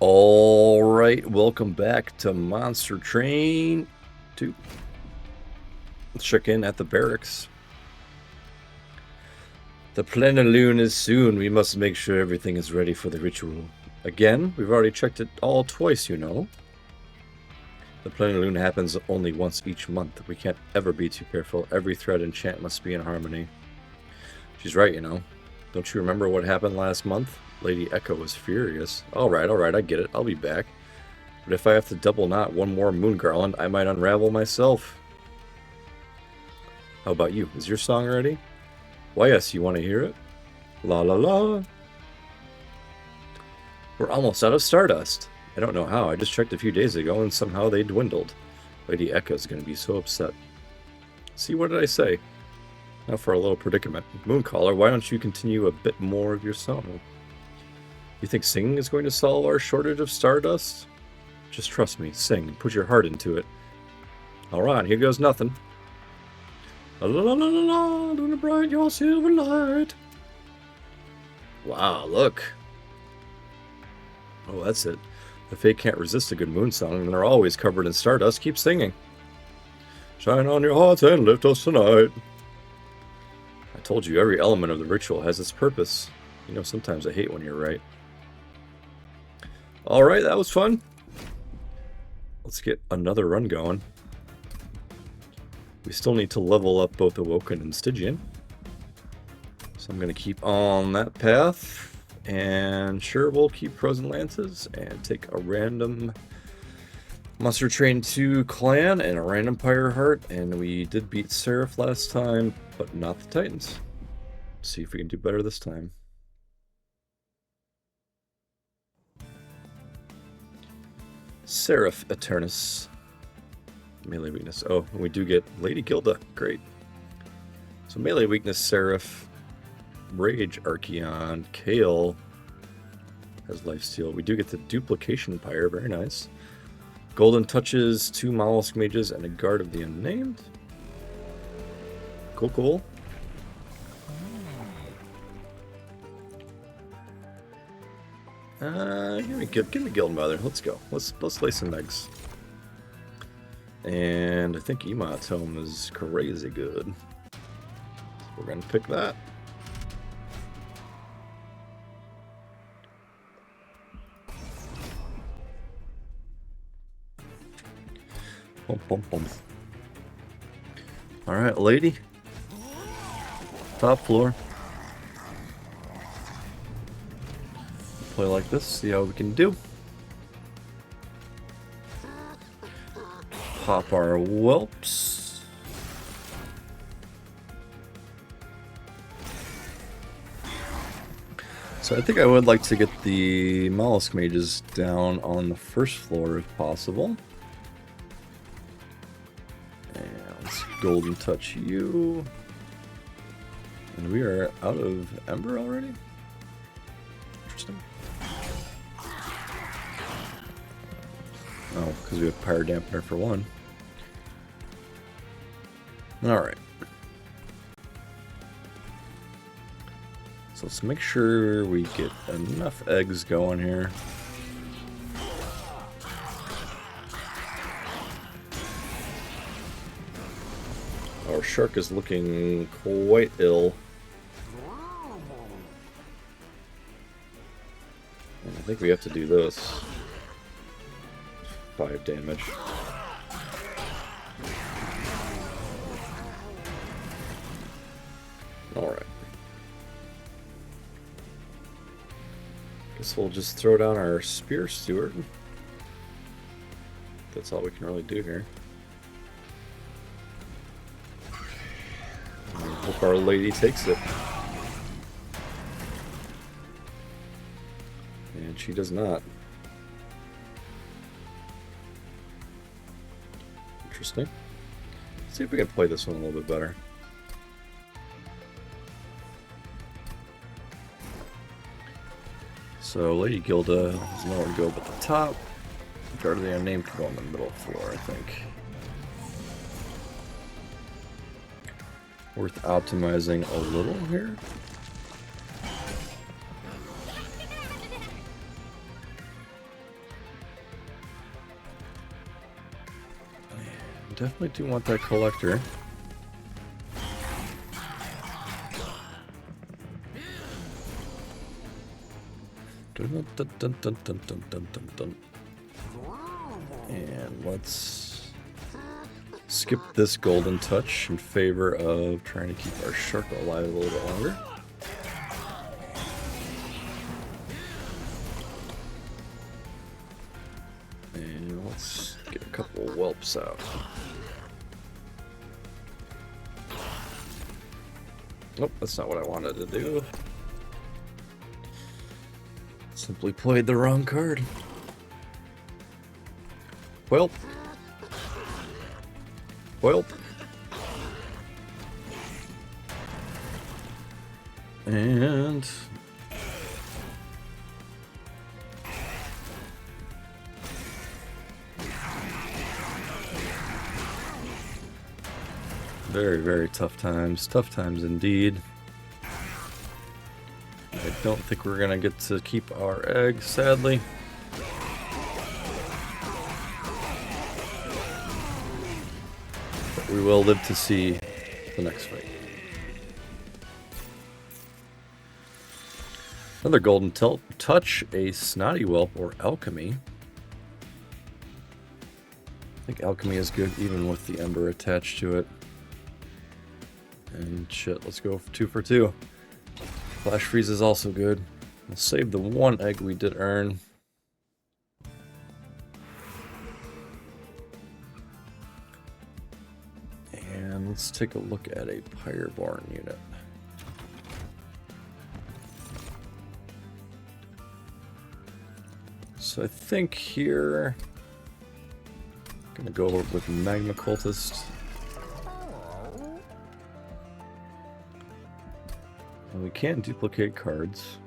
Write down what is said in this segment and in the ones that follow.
All right, welcome back to Monster Train 2. Let's check in at the barracks. The plenilune is soon. We must make sure everything is ready for the ritual. Again, we've already checked it all twice, you know. The plenilune happens only once each month. We can't ever be too careful. Every thread and chant must be in harmony. She's right, you know. Don't you remember what happened last month? Lady Echo was furious. Alright, I get it. I'll be back. But if I have to double knot one more moon garland, I might unravel myself. How about you? Is your song ready? Why, yes, you want to hear it? La la la. We're almost out of stardust. I don't know how. I just checked a few days ago and somehow they dwindled. Lady Echo's going to be so upset. See, what did I say? Now for a little predicament. Mooncaller, why don't you continue a bit more of your song? You think singing is going to solve our shortage of stardust? Just trust me, sing, and put your heart into it. Alright, here goes nothing. La la la la la, luna bright your silver light. Wow, look. Oh, that's it. The Fae can't resist a good moon song, and they're always covered in stardust. Keep singing. Shine on your hearts and lift us tonight. I told you, every element of the ritual has its purpose. You know, sometimes I hate when you're right. Alright, that was fun. Let's get another run going. We still need to level up both Awoken and Stygian. So I'm going to keep on that path. And sure, we'll keep Frozen Lances and take a random Monster Train 2 clan and a random Pyre Heart. And we did beat Seraph last time, but not the Titans. See if we can do better this time. Seraph Eternus. Melee weakness. Oh, and we do get Lady Gilda. Great. So melee weakness, Seraph. Rage, Archeon. Kale has lifesteal. We do get the Duplication Pyre. Very nice. Golden Touches, 2 Mollusk Mages, and a Guard of the Unnamed. Cool, cool. Give me Guild Mother. Let's go. Let's lay some eggs. And I think Emot's Home is crazy good. So we're gonna pick that. Bum, bum, bum. Alright, lady. Top floor. Play like this, see how we can do. Pop our whelps. So I think I would like to get the Mollusk Mages down on the first floor if possible. And let's Golden Touch you. And we are out of Ember already? Interesting. Oh, because we have Pyre Dampener for one. Alright. So let's make sure we get enough eggs going here. Our shark is looking quite ill. And I think we have to do this. 5 damage. Alright. Guess we'll just throw down our Spear Steward. That's all we can really do here. And hope our lady takes it. And she does not. Interesting. Let's see if we can play this one a little bit better. So Lady Gilda is nowhere to go but the top. Guard of the Unnamed can go on the middle floor, I think. Worth optimizing a little here. definitely do want that collector. Dun, dun, dun, dun, dun, dun, dun, dun, dun. And let's skip this golden touch in favor of trying to keep our shark alive a little bit longer. And let's get a couple whelps out. Nope, that's not what I wanted to do. Simply played the wrong card. Whelp. Whelp. And very, very tough times. Tough times indeed. I don't think we're gonna get to keep our eggs, sadly. But we will live to see the next fight. Another golden touch, a snotty whelp, or alchemy. I think alchemy is good even with the ember attached to it. And shit, let's go for 2 for 2. Flash freeze is also good. We'll save the 1 egg we did earn. And let's take a look at a Pyreborn unit. So I think here, I'm gonna go with Magma Cultist. And we can't duplicate cards.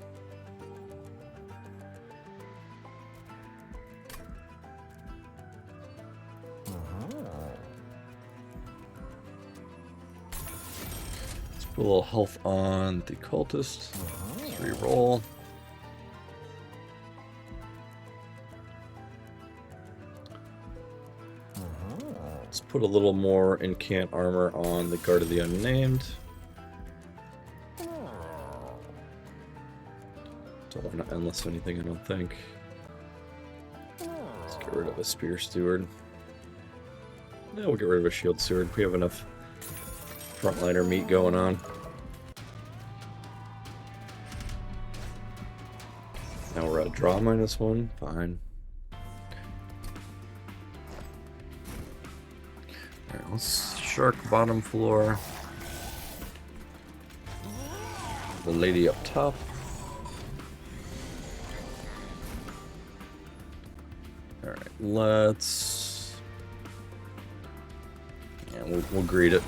Let's put a little health on the cultist. Let's re-roll. Let's put a little more incant armor on the Guard of the Unnamed. Don't want to endless anything, I don't think. Let's get rid of a Spear Steward. No, we'll get rid of a Shield Steward. We have enough frontliner meat going on. Now we're at draw -1. Fine. Alright, let's shark bottom floor. The lady up top. Alright, let's... Yeah, we'll greet it.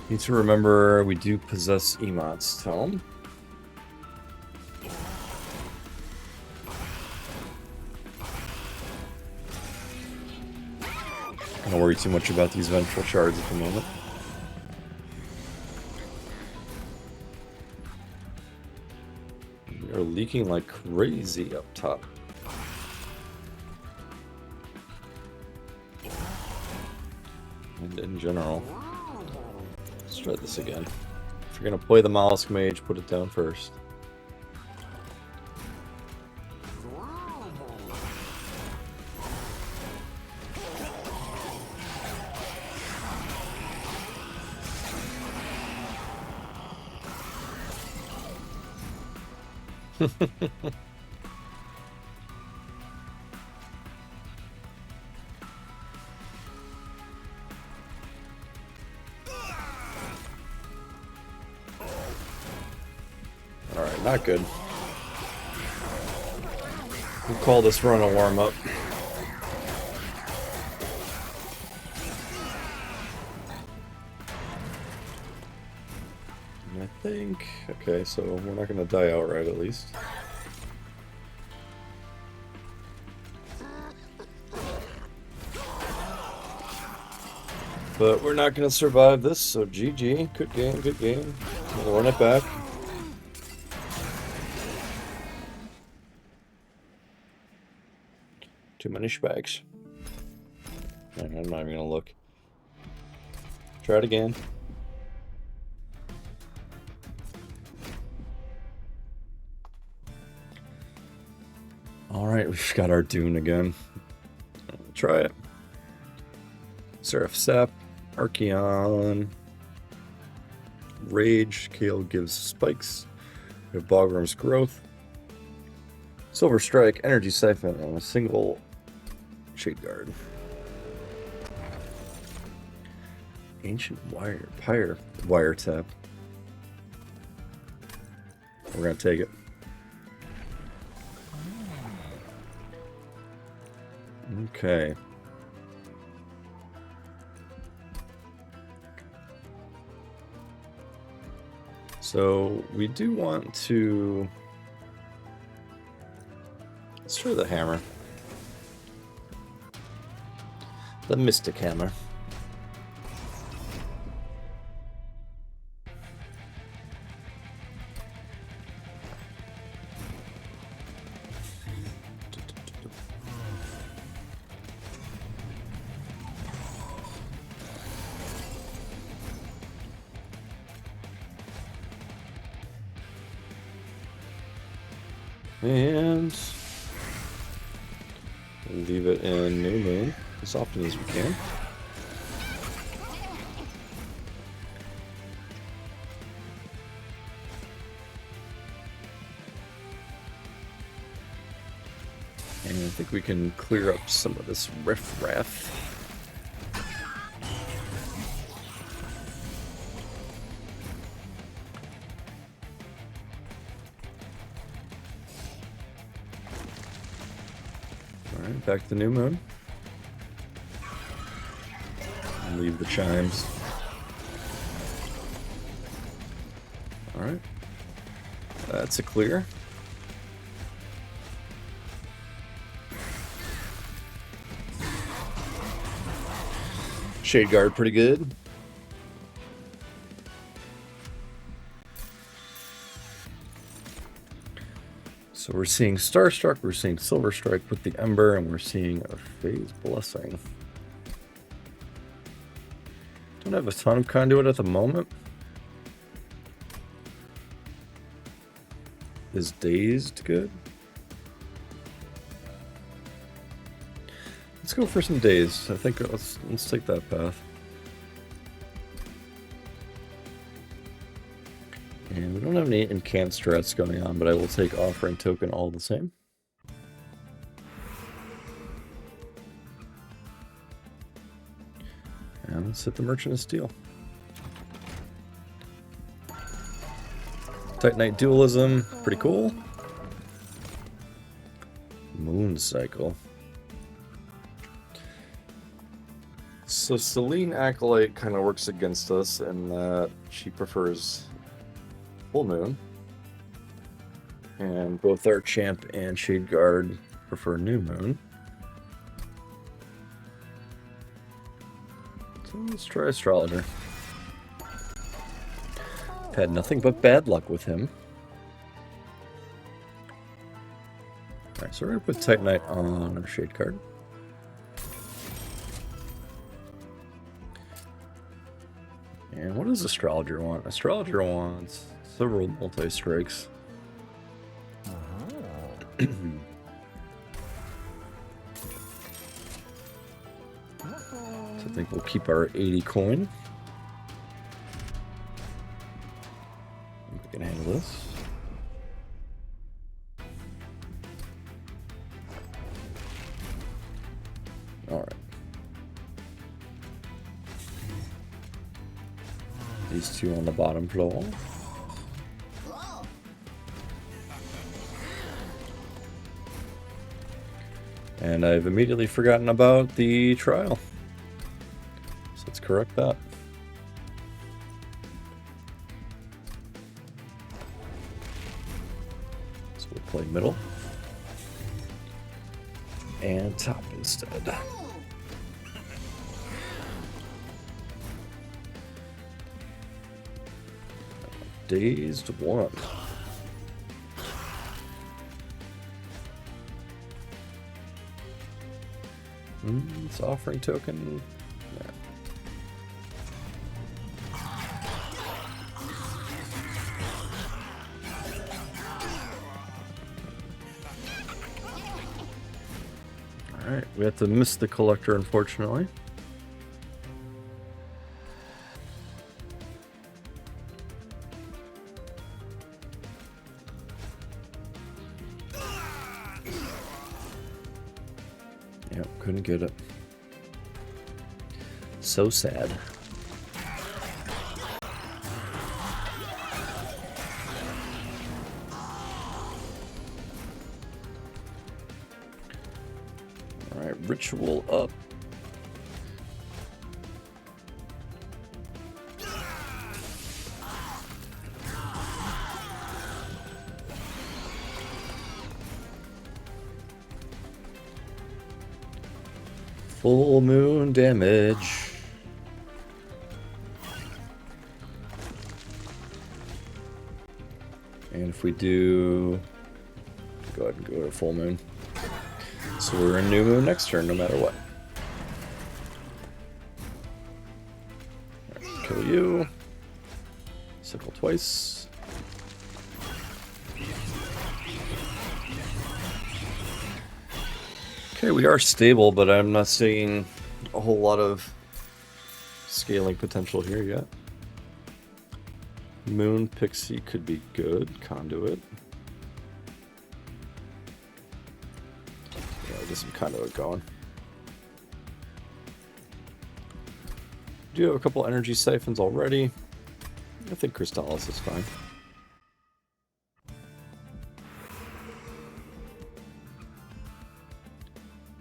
Need to remember we do possess Emot's Tome. Don't worry too much about these vengeful shards at the moment. We are leaking like crazy up top. And in general. Let's try this again. If you're gonna play the Mollusk Mage, put it down first. Alright, not good. We'll call this run a warm-up. And I think... Okay, so we're not going to die outright at least. But we're not going to survive this, so GG. Good game, good game. We'll run it back. Too many spikes. I'm not even gonna look. Try it again. Alright, we've got our Dune again. Try it. Seraph Sap, Archeon, Rage, Kale gives spikes. We have Bogworm's Growth, Silver Strike, Energy Siphon, and a single Shade Guard. Ancient Wiretap. We're gonna take it. Okay. So we do want to... Let's try the hammer. The Mystic Hammer. And leave it in New Moon as often as we can. And I think we can clear up some of this riff-raff. Alright, back to New Moon. And leave the chimes. Alright. That's a clear. Shade Guard pretty good. So we're seeing Starstruck, we're seeing Silver Strike with the Ember, and we're seeing a Phase Blessing. Don't have a ton of conduit at the moment. Is Dazed good? Let's go for some Dazed. I think let's take that path. And we don't have any incant strats going on, but I will take Offering Token all the same. And let's hit the Merchant of Steel. Titanite Dualism, pretty cool. Moon Cycle. So Selene Acolyte kind of works against us in that she prefers full moon, and both our Champ and Shade Guard prefer new moon. So let's try Astrologer. I've had nothing but bad luck with him. Alright, so we're going to put Titanite on our Shade card. And what does Astrologer want? Astrologer wants several multi-strikes. So I think we'll keep our 80 coin. I think we can handle this. Alright. These two on the bottom floor. And I've immediately forgotten about the trial. So let's correct that. So we'll play middle. And top instead. Dazed one. It's offering token. Yeah. Alright, we have to miss the collector, unfortunately. Yep, couldn't get it. So sad. Alright, ritual up. Full moon damage. And if we do, go ahead and go to full moon. So we're in new moon next turn, no matter what. Right, kill you. Sickle twice. Okay, we are stable, but I'm not seeing a whole lot of scaling potential here yet. Moon Pixie could be good. Conduit. Yeah, I'll get some Conduit going. Do have a couple energy siphons already. I think Crystallis is fine.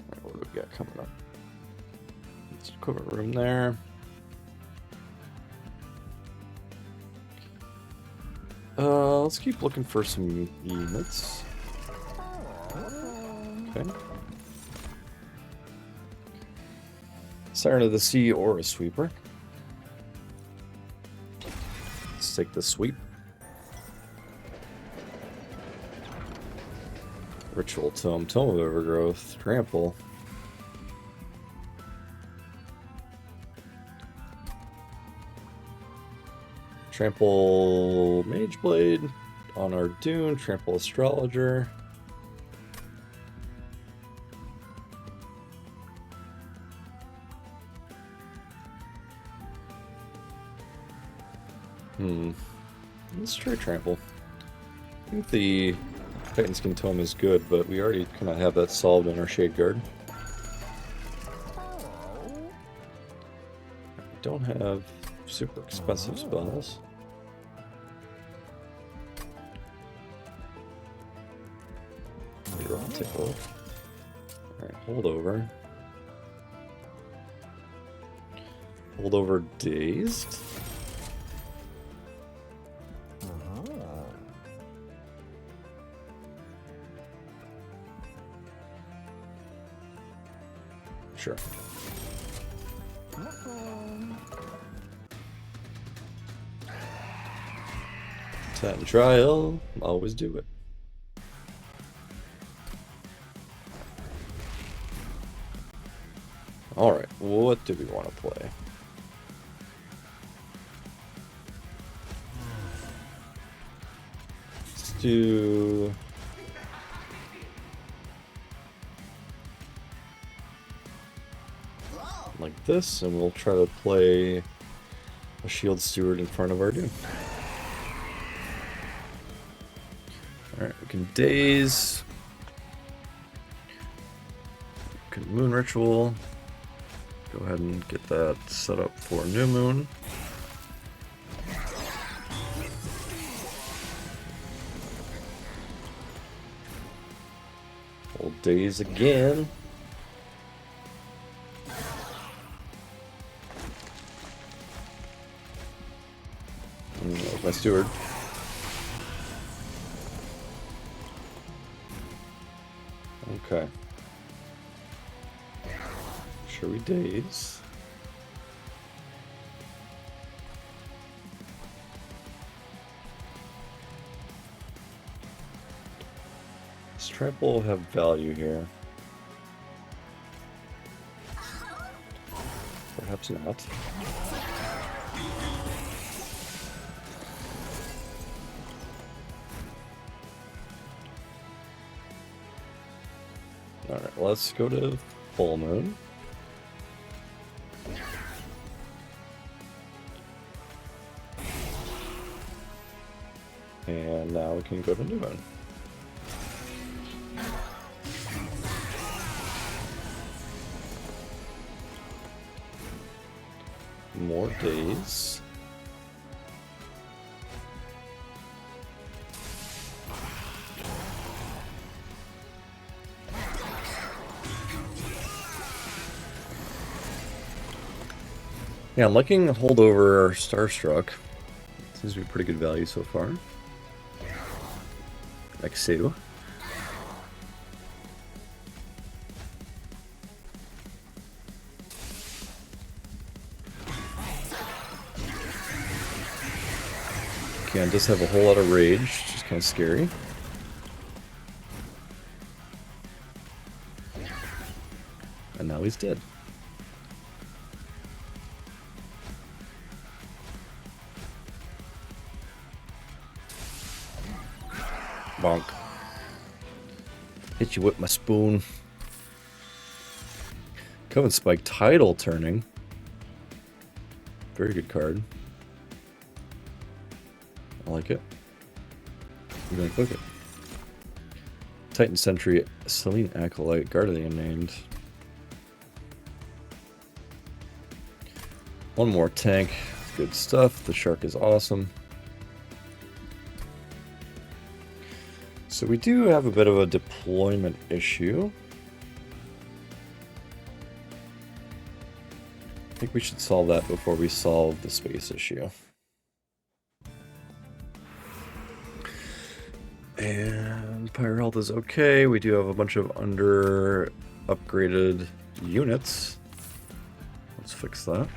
Right, what do we got coming up? Let's equipment room there. Let's keep looking for some units. Okay. Siren of the Sea or a sweeper. Let's take the sweep. Ritual Tome, Tome of Overgrowth, Trample. Trample Mageblade on our Dune, Trample Astrologer. Let's try Trample. I think the Titan Skin Tome is good, but we already kind of have that solved in our Shade Guard. We don't have super expensive spells. Tickle. Alright, hold over. Hold over Dazed. Sure. Titan Trial, always do it. Alright, what do we want to play? Let's do... like this, and we'll try to play a Shield Steward in front of our Dune. Alright, we can Daze. We can Moon Ritual. Go ahead and get that set up for New Moon. We'll Daze again. My steward. Okay. Shall we Daze? This trample will have value here. course not. Alright, let's go to full moon. And now we can go to new moon. More days. Yeah, I'm liking holdover Starstruck. Seems to be pretty good value so far. Like so. Okay, I just have a whole lot of rage, which is kind of scary. And now he's dead. Bonk. Hit you with my spoon. Coven Spike Tidal turning. Very good card. I like it. I'm gonna click it. Titan Sentry, Selene Acolyte, Guardian named. One more tank. Good stuff. The shark is awesome. So we do have a bit of a deployment issue. I think we should solve that before we solve the space issue. And Pyre Health is okay. We do have a bunch of under upgraded units. Let's fix that.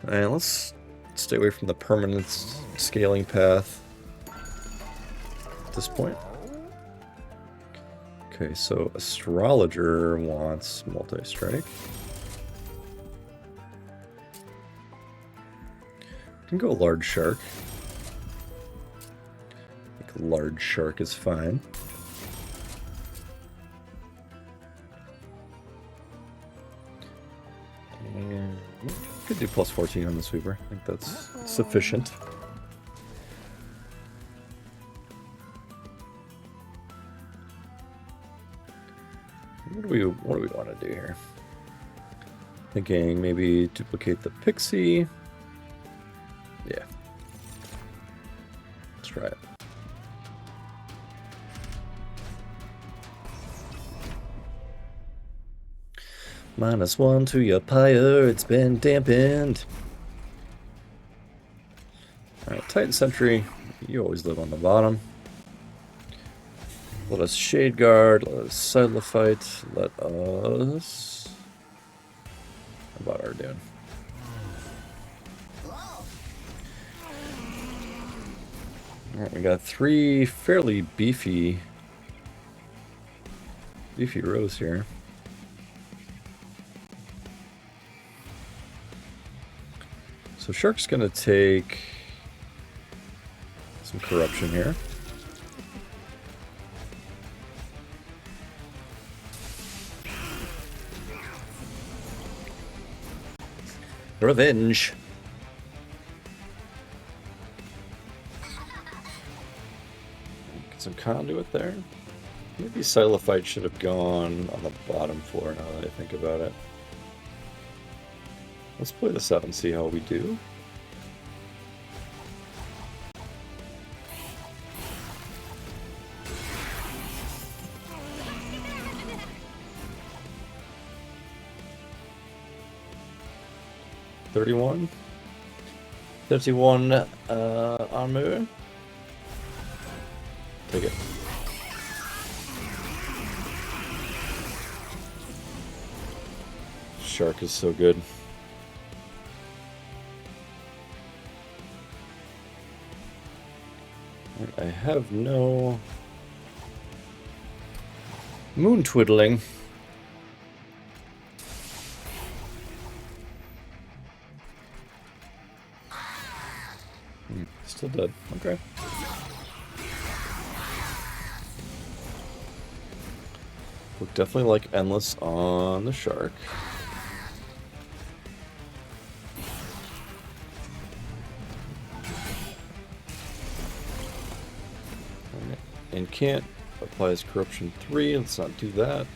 And let's stay away from the permanent scaling path at this point. Okay, so Astrologer wants multi-strike. Can go large shark. I think large shark is fine. And could do plus 14 on the sweeper. I think that's sufficient. What do we want to do here? Thinking maybe duplicate the pixie. Yeah. Let's try it. -1 to your pyre, it's been dampened. Alright, Titan Sentry, you always live on the bottom. Let us Shade Guard, let us Silophyte, let us... How about our Dune? Alright, we got 3 fairly beefy rows here. So Shark's gonna take some corruption here. Revenge. Get some conduit there. Maybe Silophyte should have gone on the bottom floor now that I think about it. Let's play this out and see how we do. $31. 31 armor. Take it. Shark is so good. I have no moon twiddling. Still dead. Okay. Look definitely like Endless on the shark. Alright. And can't applies corruption 3. Let's not do that.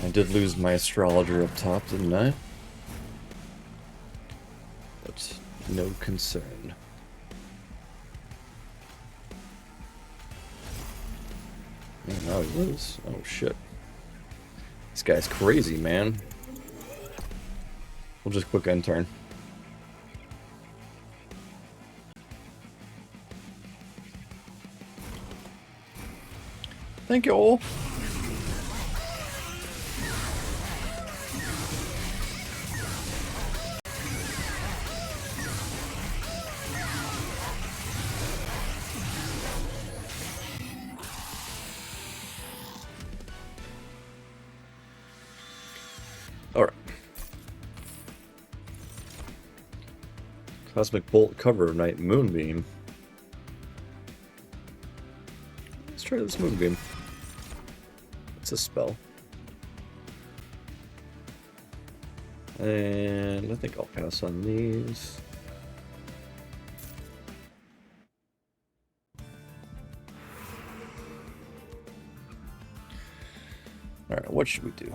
I did lose my astrologer up top, didn't I? But no concern. Man, now he is. Oh shit. This guy's crazy, man. We'll just quick end turn. Thank you all. Alright. Cosmic Bolt, Cover of Night, Moonbeam. Let's try this Moonbeam. It's a spell. And I think I'll pass on these. Alright, what should we do?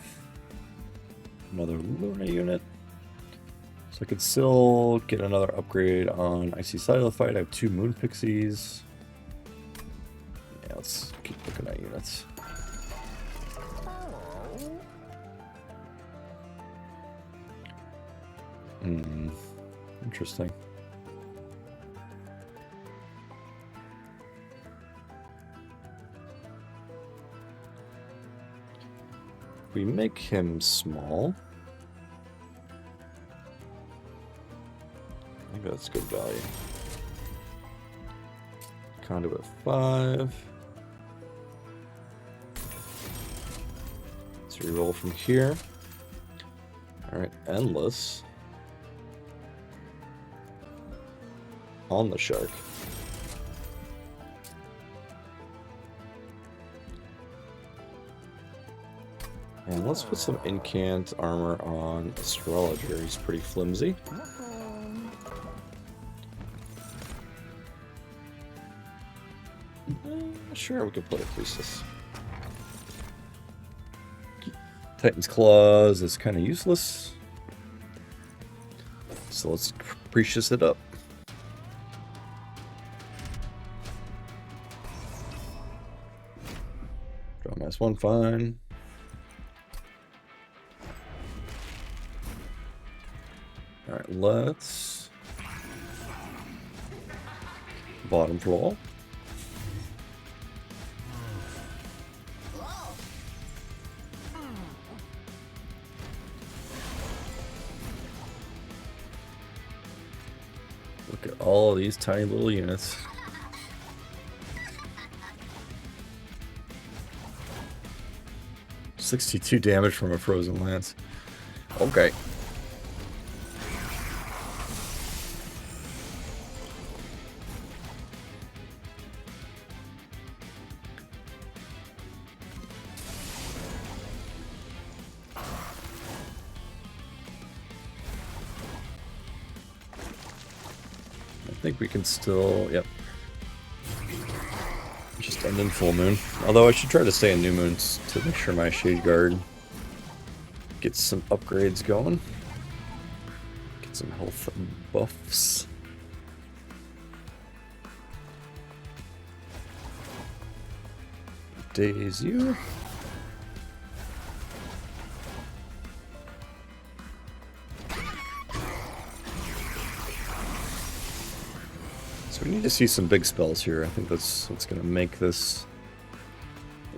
Another Luna unit. So I could still get another upgrade on Icy Silophyte. I have 2 Moon Pixies. Yeah, let's keep looking at units. Interesting. We make him small. I think that's good value. Conduit 5. Let's reroll from here. Alright, Endless. On the shark. And let's put some incant armor on Astrologer. He's pretty flimsy. Sure, we can play a Priestess. Titan's Claws is kind of useless. So let's Priestess it up. Draw -1, fine. Alright, let's bottom floor. Look at all of these tiny little units. $62 damage from a frozen lance. Okay. I think we can still, yep. Just end in full moon. Although I should try to stay in new moons to make sure my Shade Guard gets some upgrades going. Get some health buffs. Daze you. So we need to see some big spells here. I think that's what's going to make this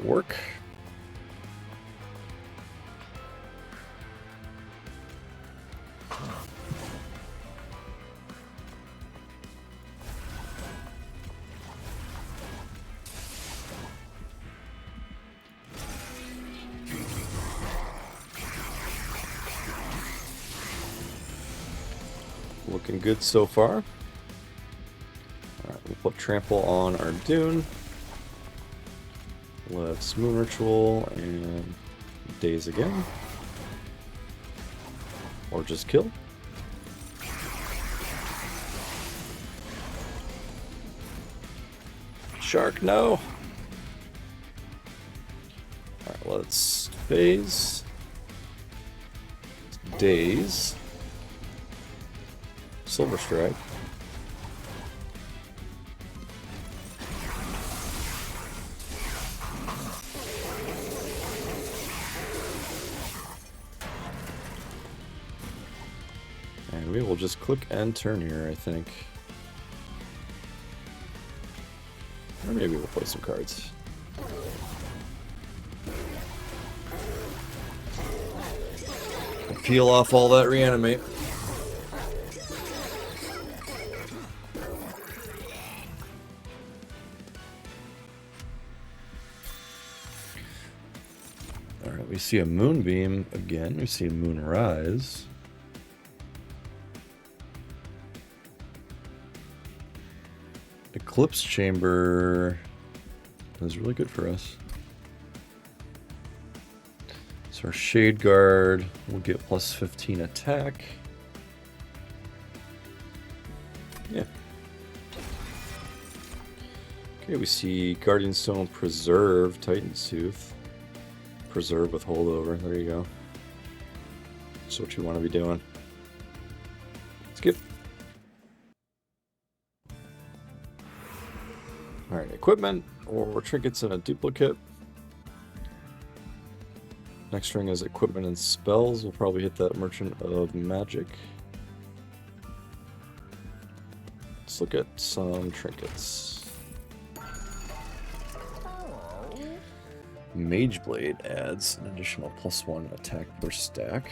work. Looking good so far. Alright, we'll put trample on our dune. Let's moon ritual and daze again. Or just kill. Shark, no! Alright, let's phase. Daze. Silver Strike. And we will just click end turn here, I think. Or maybe we'll play some cards. Peel off all that reanimate. Alright, we see a moonbeam again. We see a moonrise. Eclipse Chamber is really good for us. So our Shade Guard will get plus 15 attack. Yeah. Okay, we see Guardian Stone Preserve, Titan Tooth. Preserve with holdover. There you go. That's what you want to be doing. Skip. Alright, equipment or trinkets and a duplicate. Next string is equipment and spells. We'll probably hit that Merchant of Magic. Let's look at some trinkets. Mage Blade adds an additional +1 attack per stack.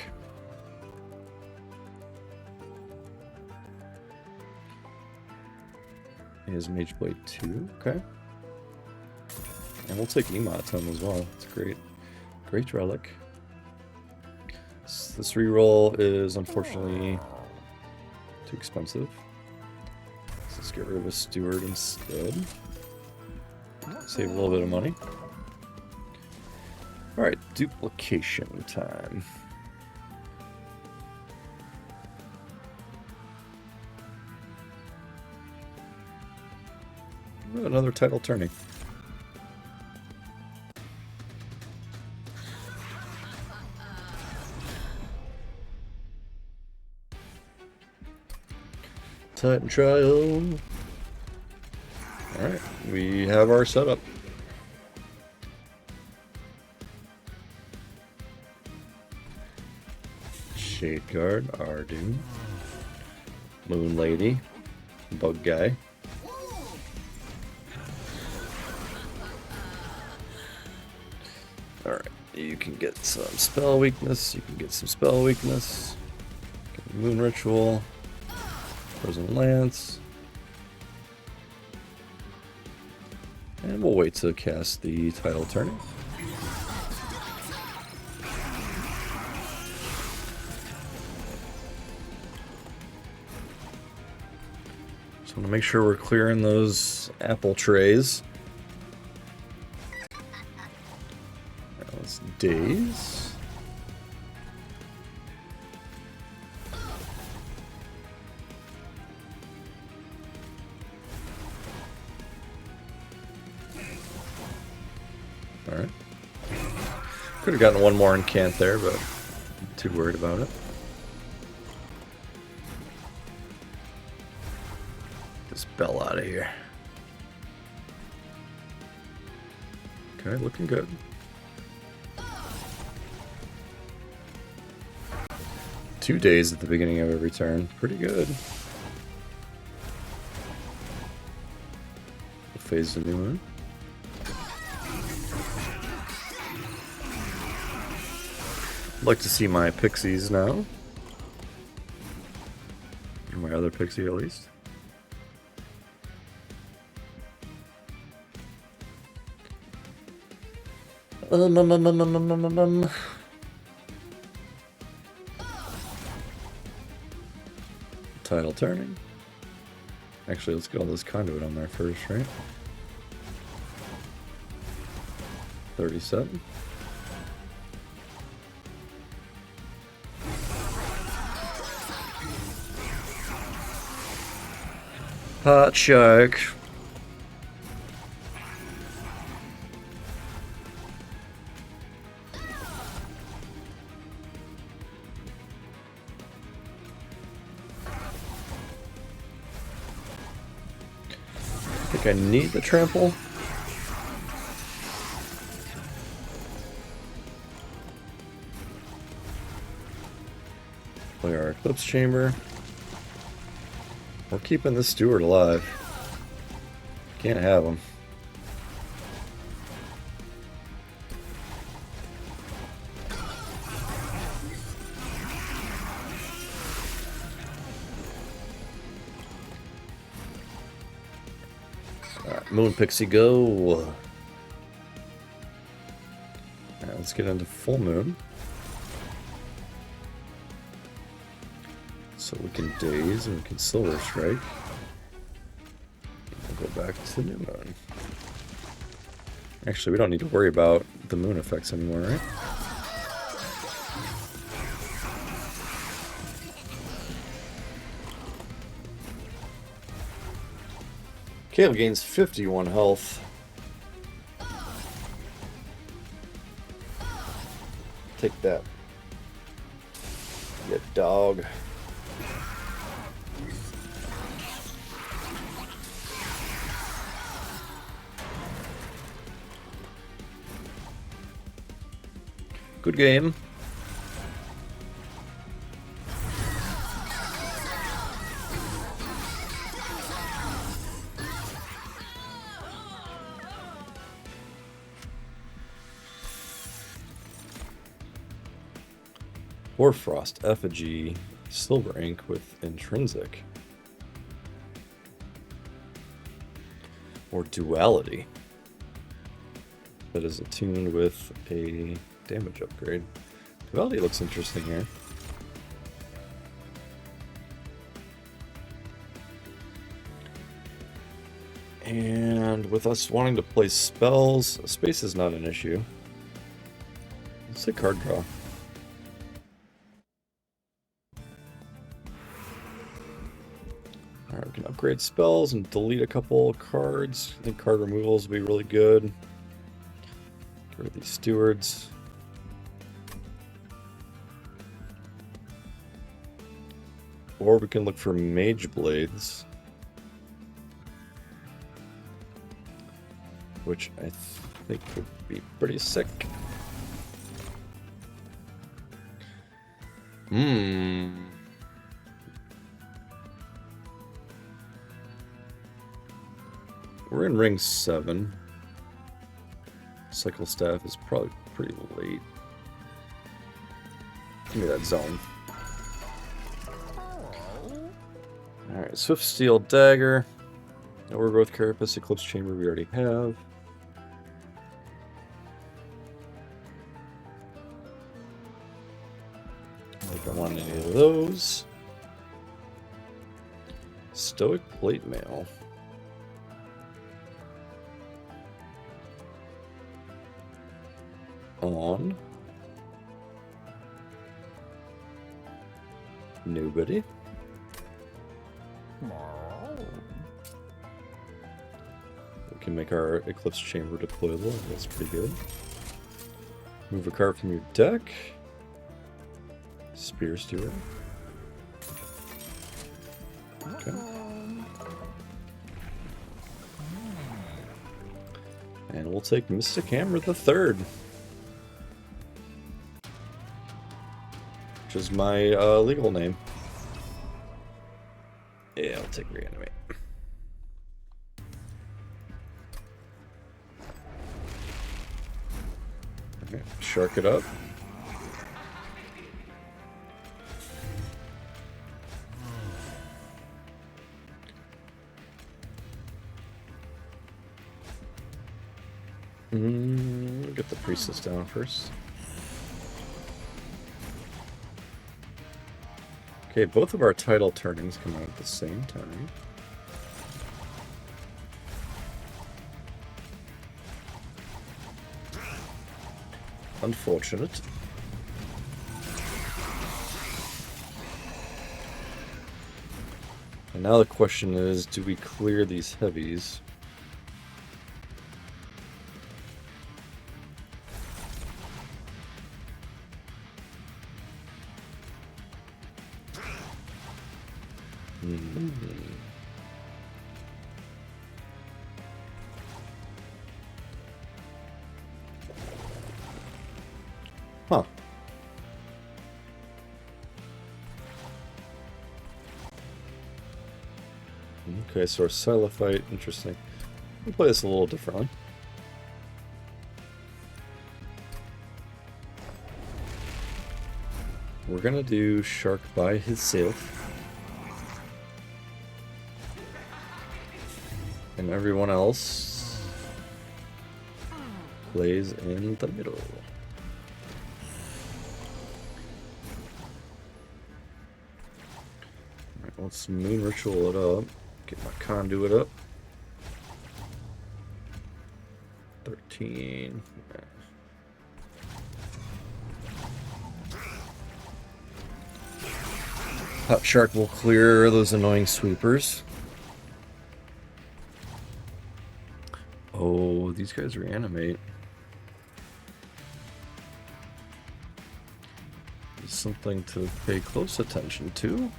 Is Mage Blade 2, okay. And we'll take Ematum as well. It's great. Great relic. This reroll is unfortunately too expensive. So let's get rid of a steward instead. Save a little bit of money. Alright, duplication time. Another title turning. Titan Trial. Alright, we have our setup. Shade Guard, Ardu, Moon Lady, Bug Guy. Alright, you can get some spell weakness, you can get some spell weakness. Moon Ritual, Frozen Lance. And we'll wait to cast the title turning. So I want to make sure we're clearing those apple trays. Days. Alright. Could have gotten one more incant there, but I'm too worried about it. Get this bell out of here. Okay, looking good. 2 days at the beginning of every turn. Pretty good. We'll phase the new moon. I'd like to see my pixies now. Or my other pixie at least. Tidal turning. Actually, let's get all this conduit on there first, right? 37. Hot shark. I think I need the trample. Play our Eclipse Chamber. We're keeping this steward alive. Can't have him. Alright, Moon Pixie, go. Alright, let's get into full moon. So we can daze and we can silver strike. We'll go back to new moon. Actually, we don't need to worry about the moon effects anymore, right? Kale gains 51 health. Take that, you dog. Good game. Hoarfrost Effigy, Silver Ink with Intrinsic. Or Duality. That is attuned with a damage upgrade. Duality looks interesting here. And with us wanting to play spells, space is not an issue. Let's say card draw. Alright, we can upgrade spells and delete a couple cards. I think card removals will be really good. Get rid of these stewards. Or we can look for Mage Blades, which I think would be pretty sick. We're in ring 7. Cycle Staff is probably pretty late. Give me that zone. Alright, Swift Steel Dagger. Overgrowth Carapace, Eclipse Chamber we already have. I don't want any of those. Stoic Plate Mail. On. Nobody. We can make our Eclipse Chamber deployable. That's pretty good. Move a card from your deck. Spear Steward. Okay. And we'll take Mystic Hammer the Third, which is my legal name. Yeah, I'll take Reanimate. Okay, shark it up. Get the Priestess down first. Okay, both of our title turnings come out at the same time. Unfortunate. And now the question is, do we clear these heavies? Huh. Okay, so our Silophyte, interesting. We'll play this a little differently. We're gonna do Shark by himself. And everyone else plays in the middle. Alright, let's Moon Ritual it up. Get my Conduit up. 13. Hot Shark will clear those annoying sweepers. Oh, these guys reanimate. Something to pay close attention to.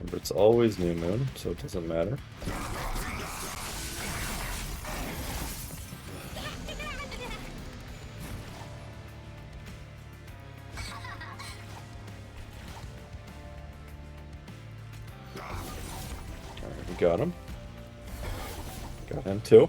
But it's always new moon, so it doesn't matter. Alright, we got him. Got him too.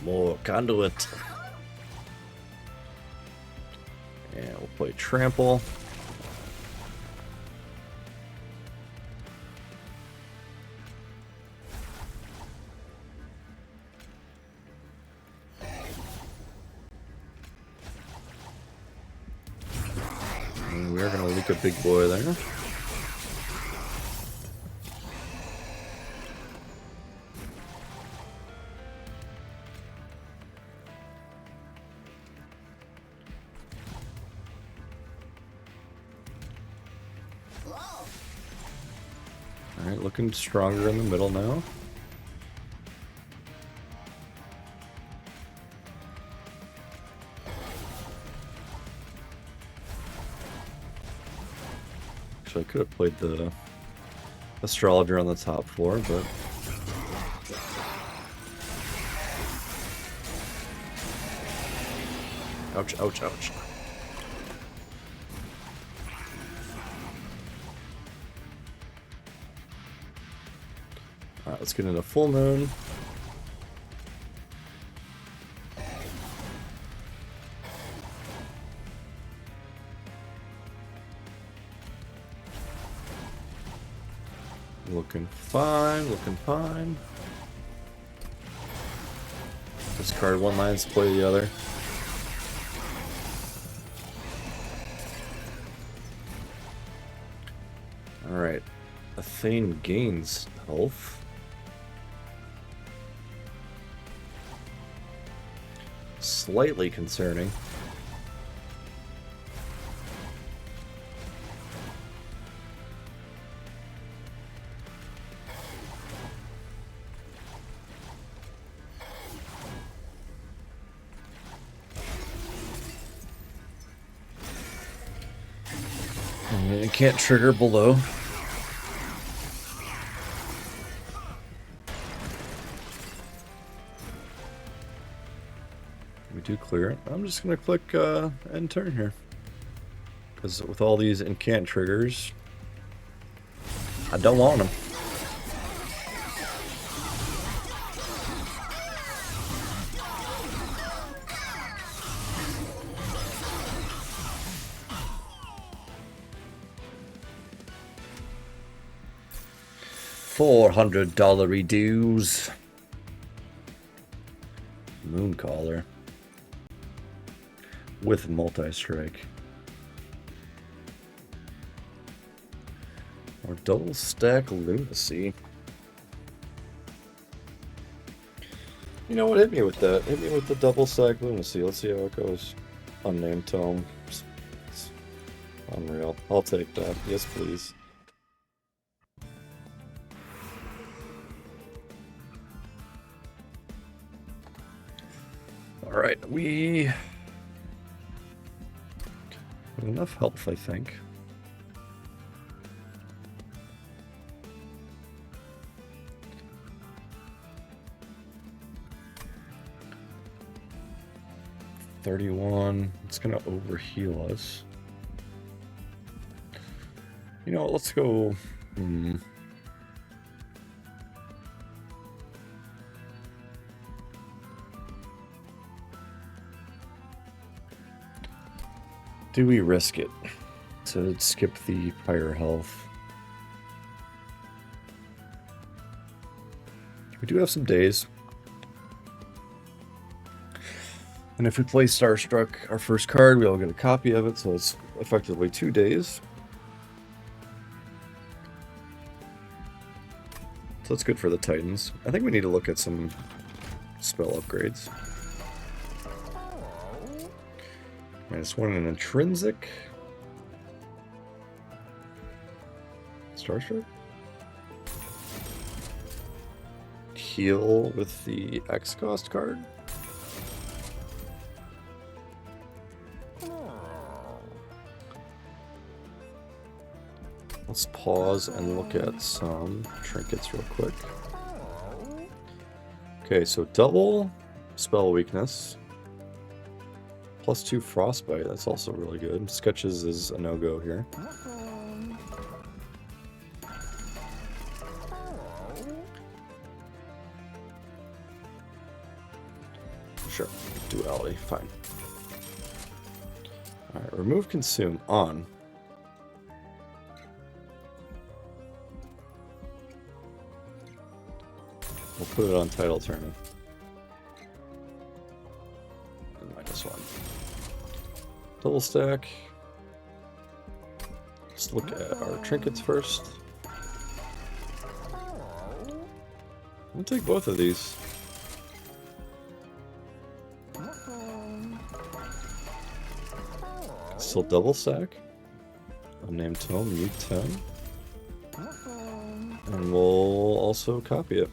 More Conduit. And we'll play Trample. And we're going to leak a big boy there. Alright, looking stronger in the middle now. Actually, I could have played the Astrologer on the top floor, but... Ouch, ouch, ouch. Alright, let's get into full moon. Looking fine, looking fine. Discard one lines, play the other. Alright. Athane gains health. Slightly concerning. It can't trigger below. clear it. I'm just going to click end turn here. Because with all these incant triggers, I don't want them. $400 dues. Mooncaller with multi-strike. Or double stack lunacy. You know what? Hit me with that. Hit me with the double stack lunacy. Let's see how it goes. Unnamed tome. It's unreal. I'll take that. Yes, please. Alright, we have enough health, I think. $31. It's gonna overheal us. You know what, let's go. Do we risk it to skip the higher health? We do have some days. And if we play Starstruck, our first card, we'll get a copy of it, so it's effectively 2 days. So that's good for the Titans. I think we need to look at some spell upgrades. -1 in intrinsic. Starstruck. Heal with the X cost card. Let's pause and look at some trinkets real quick. Okay, so double spell weakness. +2 frostbite, that's also really good. Sketches is a no-go here. Sure, duality, fine. Alright, remove consume on. We'll put it on title turn. -1. Double stack. Let's look at our trinkets first. We'll take both of these. Still double stack. Unnamed tome, mute 10. And we'll also copy it.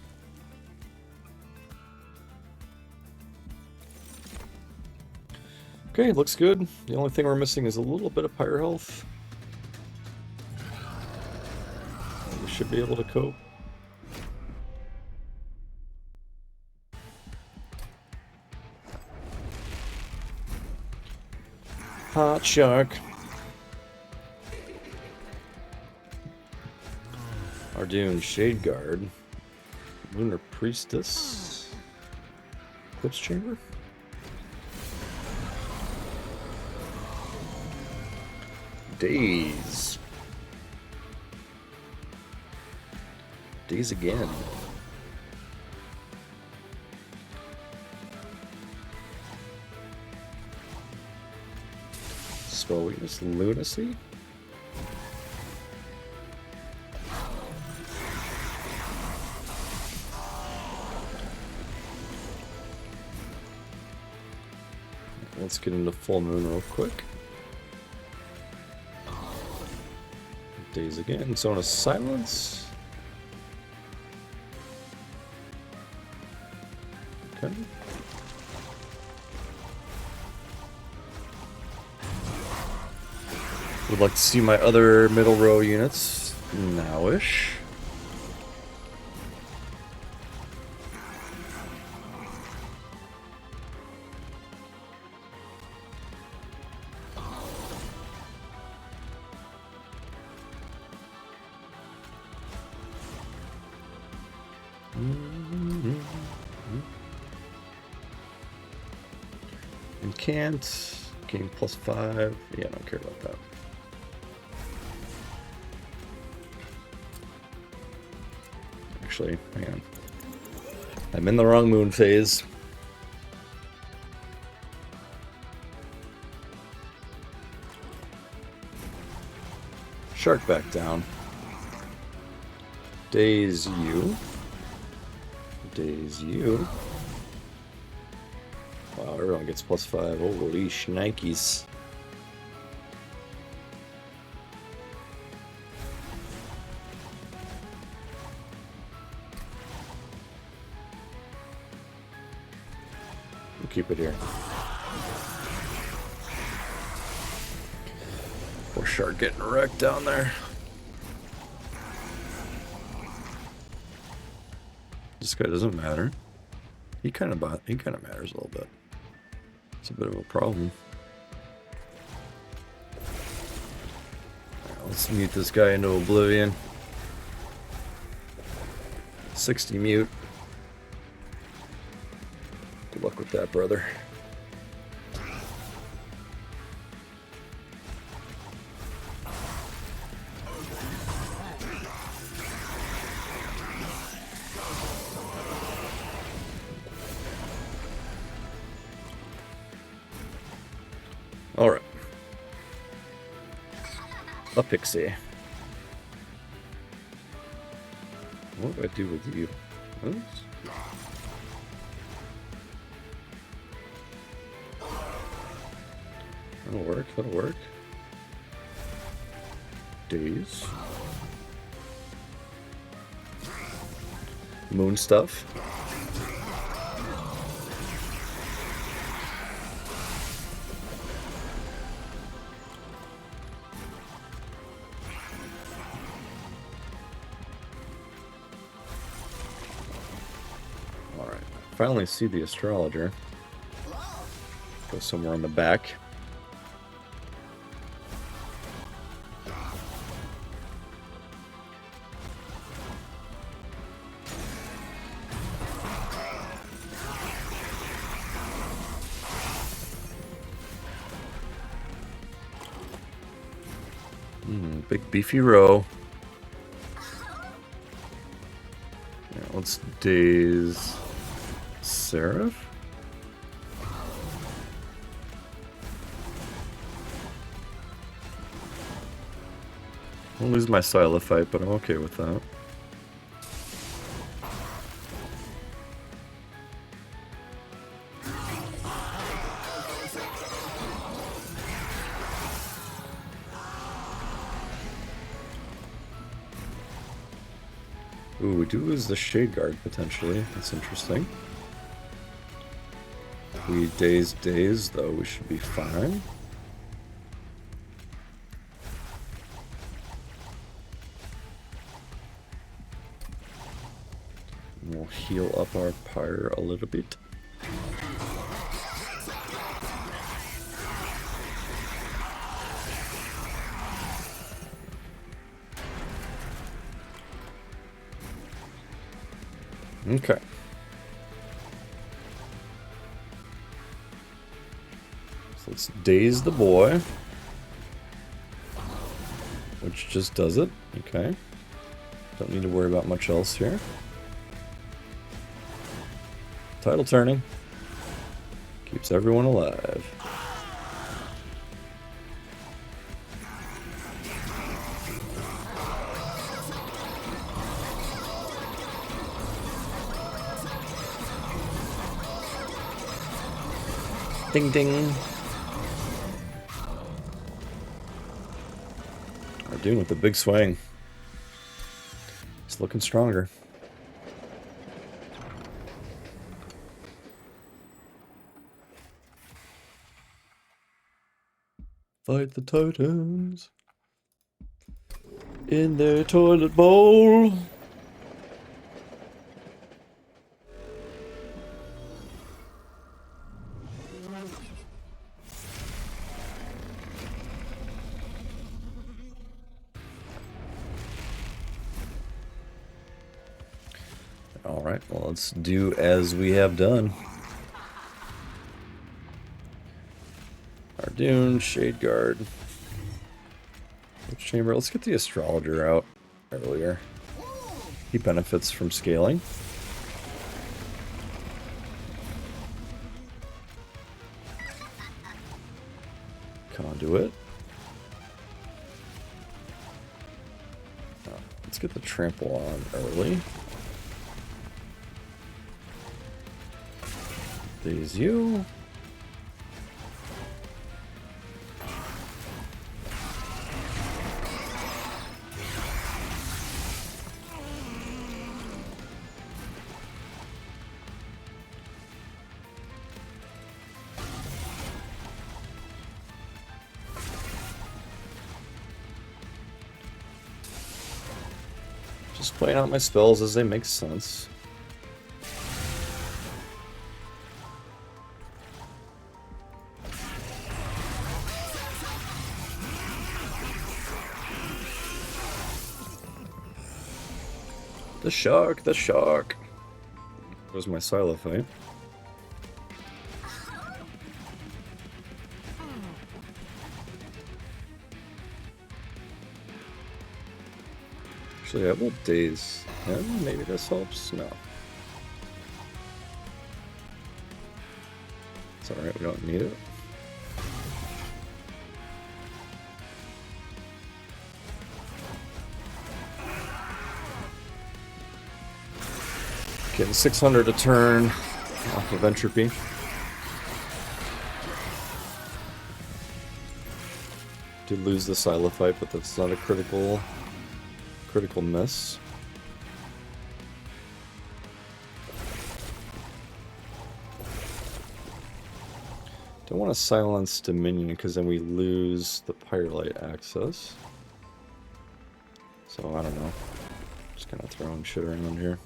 Okay, looks good. The only thing we're missing is a little bit of pyre health. We should be able to cope. Hot shark. Ardoon Shade Guard. Lunar Priestess. Eclipse Chamber. Days. Days again. Spell weakness, lunacy. Let's get into full moon real quick. Days again. Zone of silence. Okay. Would like to see my other middle row units nowish. can't. Gain +5. Yeah, I don't care about that. Actually, hang on. I'm in the wrong moon phase. Shark back down. Daze you. Daze you. Wow, everyone gets +5. Holy shnikes. We'll keep it here. Poor shark getting wrecked down there. This guy doesn't matter. He kind of matters a little bit. It's a bit of a problem. Right, let's mute this guy into oblivion. 60 mute. Good luck with that, brother. Alright. A pixie. What do I do with you? Oops. That'll work, that'll work. Days. Moon stuff. Finally see the astrologer. Go somewhere on the back. Big beefy row. Yeah, let's daze Seraph? I'll lose my Scylla fight, but I'm okay with that. Ooh, we do lose the Shade Guard potentially. That's interesting. If we daze, though, we should be fine. We'll heal up our pyre a little bit. Okay. So let's daze the boy. Which just does it. Okay. Don't need to worry about much else here. Tidal turning. Keeps everyone alive. Ding ding. Ardoon with the big swing. He's looking stronger. Fight the Titans in their toilet bowl. Alright, well, let's do as we have done. Ardoon, Shade Guard. Witch Chamber. Let's get the Astrologer out earlier. He benefits from scaling. Conduit. Let's get the Trample on early. There's you. Just playing out my spells as they make sense. The shark, the shark. There's my Silophyte. Actually, I will daze him. Maybe this helps? No. It's alright, we don't need it. Getting 600 a turn off of entropy. Did lose the Silophyte, but that's not a critical miss. Don't want to silence Dominion because then we lose the Pyrelite access. So I don't know. Just kind of throwing shit around here.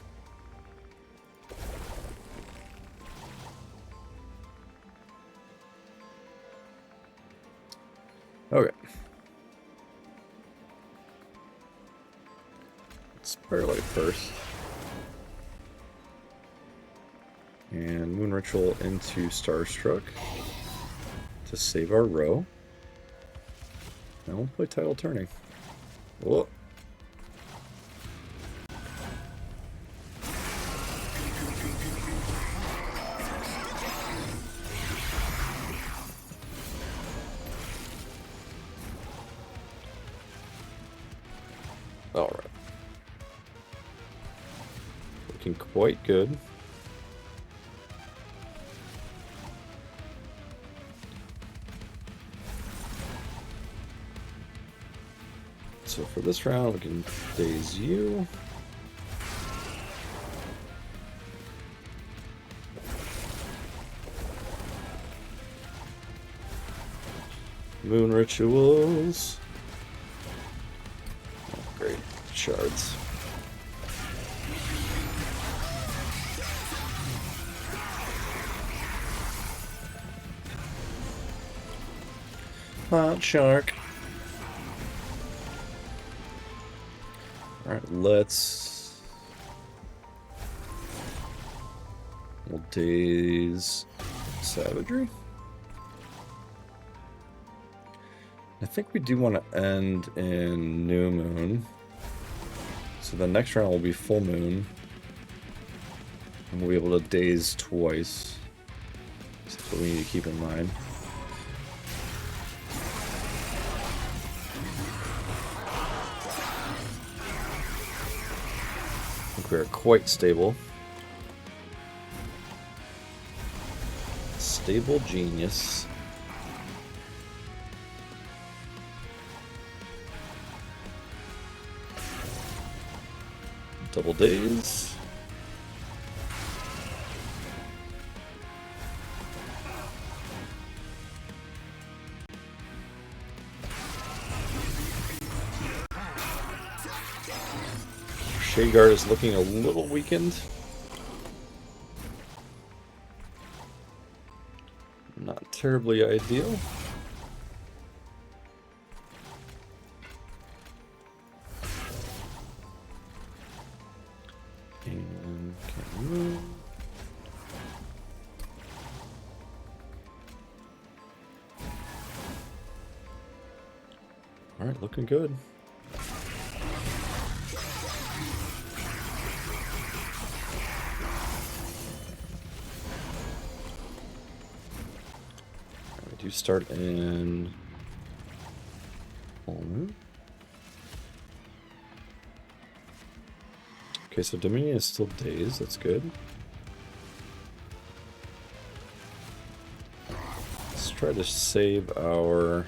Okay. Let's Pyrelite first. And Moon Ritual into Starstruck to save our row. Now we'll play Tidal Turning. Whoa. Alright. Looking quite good. So for this round, we can daze you. Moon Rituals. Oh, great. Shards. Hot Shark. Alright, we'll daze Savagery. I think we do want to end in New Moon. So the next round will be Full Moon. And we'll be able to daze twice. So that's what we need to keep in mind. I think we're quite stable. Stable genius. Double days. Shade Guard is looking a little weakened. Not terribly ideal. And can move. Alright, looking good. I do start in Home. Okay, so Dominion is still days, that's good. Let's try to save our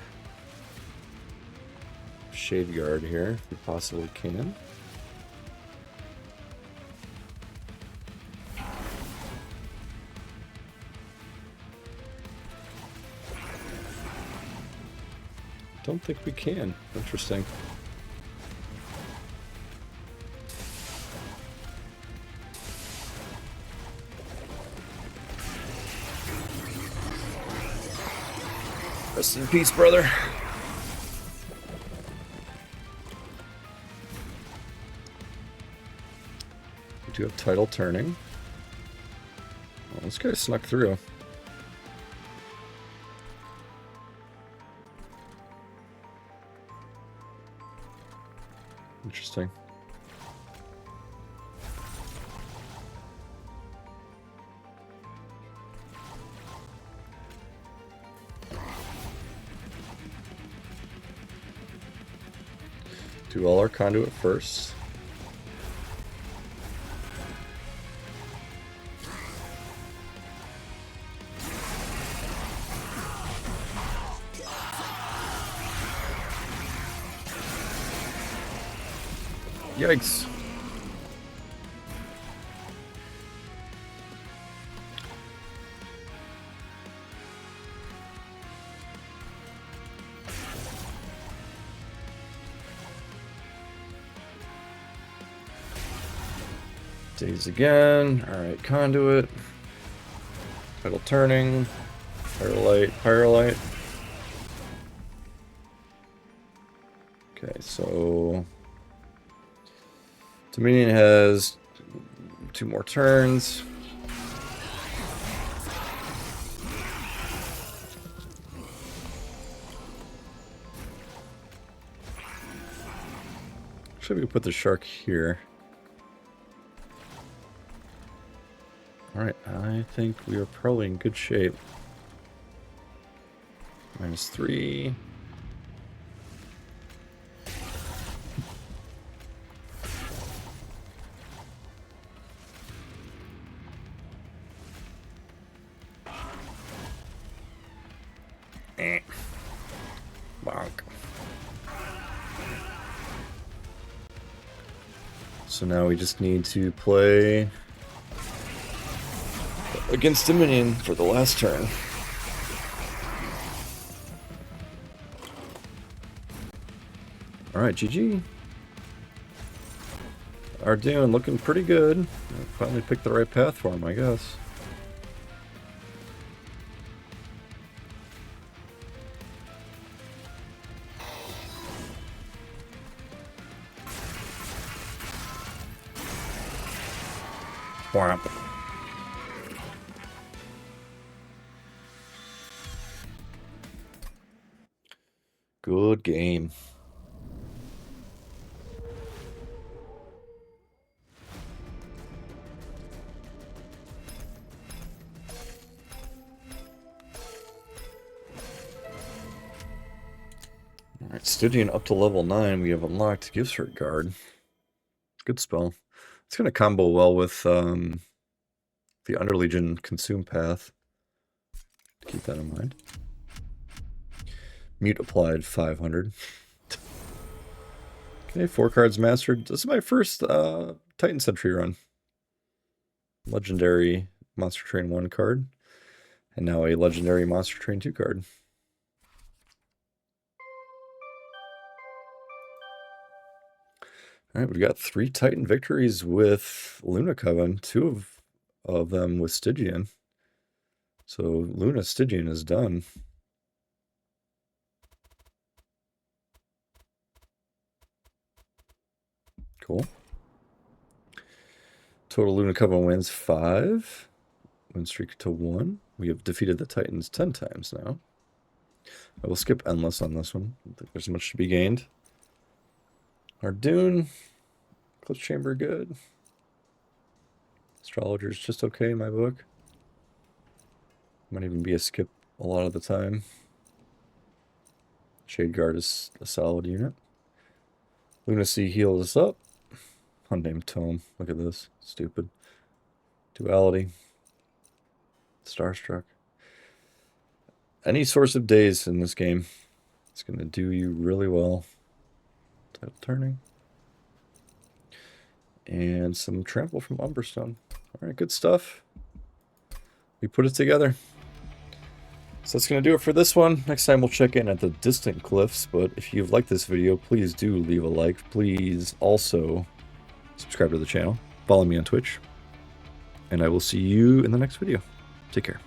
Shade Guard here, if we possibly can. Don't think we can. Interesting. Rest in peace, brother. We do have title turning. Oh, this guy snuck through. Interesting. Do all our conduit first. Yikes. Days again. Alright, conduit. Title turning. Pyrolite, pyrolite. Okay, so Dominion has 2 more turns. Actually, we put the shark here. Alright, I think we are probably in good shape. -3. Bonk. So now we just need to play against Dominion for the last turn. Alright, GG. Our Dune looking pretty good. I finally picked the right path for him, I guess. Whap. Good game. Alright, Stygian up to level 9. We have unlocked Giftsword Guard. Good spell. It's going to combo well with the Underlegion Consume path. Keep that in mind. Mute applied 500. Okay, 4 cards mastered. This is my first Titan Sentry run. Legendary Monster Train 1 card. And now a Legendary Monster Train 2 card. Alright, we've got 3 Titan victories with Luna Coven. 2 of them with Stygian. So Luna Stygian is done. Cool. Total Luna Coven wins 5. Win streak to 1. We have defeated the Titans 10 times now. I will skip Endless on this one. I don't think there's much to be gained. Our Dune. Eclipse Chamber, good. Astrologer's just okay in my book. Might even be a skip a lot of the time. Shade Guard is a solid unit. Lunacy heals us up. Unnamed Tome. Look at this. Stupid. Duality. Starstruck. Any source of days in this game is going to do you really well. Title Turning. And some Trample from Umberstone. Alright, good stuff. We put it together. So that's going to do it for this one. Next time we'll check in at the Distant Cliffs. But if you've liked this video, please do leave a like. Please also subscribe to the channel. Follow me on Twitch. And I will see you in the next video. Take care.